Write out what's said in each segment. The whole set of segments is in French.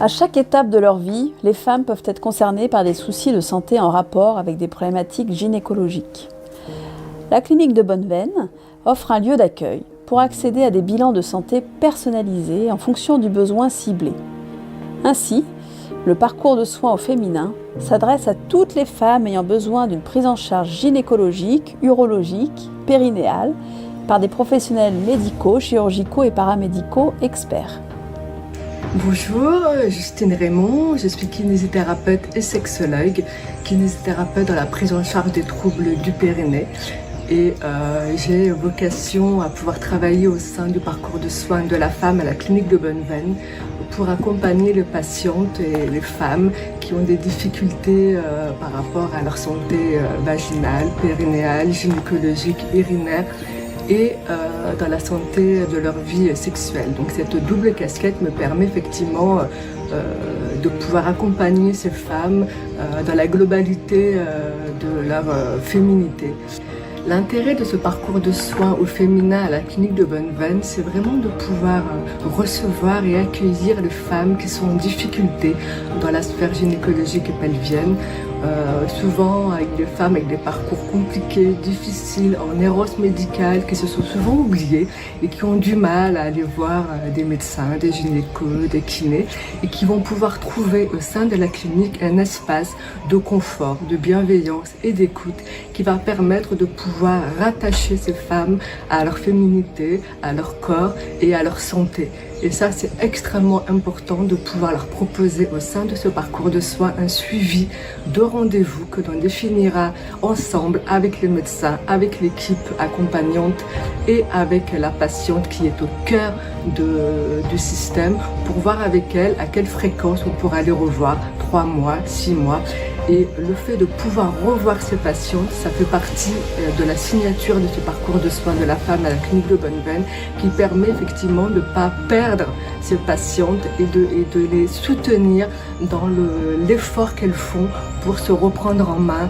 À chaque étape de leur vie, les femmes peuvent être concernées par des soucis de santé en rapport avec des problématiques gynécologiques. La clinique de Bonneveine offre un lieu d'accueil pour accéder à des bilans de santé personnalisés en fonction du besoin ciblé. Ainsi, le parcours de soins au féminin s'adresse à toutes les femmes ayant besoin d'une prise en charge gynécologique, urologique, périnéale, par des professionnels médicaux, chirurgicaux et paramédicaux experts. Bonjour, Justine Raymond, je suis kinésithérapeute et sexologue, kinésithérapeute dans la prise en charge des troubles du périnée et j'ai vocation à pouvoir travailler au sein du parcours de soins de la femme à la clinique de Bonneveine pour accompagner les patientes et les femmes qui ont des difficultés par rapport à leur santé vaginale, périnéale, gynécologique, urinaire et dans la santé de leur vie sexuelle. Donc cette double casquette me permet effectivement de pouvoir accompagner ces femmes dans la globalité de leur féminité. L'intérêt de ce parcours de soins au féminin à la clinique de Bonneveine, c'est vraiment de pouvoir recevoir et accueillir les femmes qui sont en difficulté dans la sphère gynécologique et pelvienne, souvent avec des femmes avec des parcours compliqués, difficiles, en errance médicale, qui se sont souvent oubliées et qui ont du mal à aller voir des médecins, des gynécos, des kinés, et qui vont pouvoir trouver au sein de la clinique un espace de confort, de bienveillance et d'écoute qui va permettre de pouvoir rattacher ces femmes à leur féminité, à leur corps et à leur santé. Et ça, c'est extrêmement important de pouvoir leur proposer au sein de ce parcours de soins un suivi de rendez-vous que l'on définira ensemble avec les médecins, avec l'équipe accompagnante et avec la patiente qui est au cœur du système pour voir avec elle à quelle fréquence on pourra les revoir, 3 mois, 6 mois. Et le fait de pouvoir revoir ces patientes, ça fait partie de la signature de ce parcours de soins de la femme à la clinique de Bonneveine qui permet effectivement de ne pas perdre ces patientes et de les soutenir dans l'effort qu'elles font pour se reprendre en main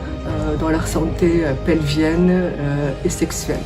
dans leur santé pelvienne et sexuelle.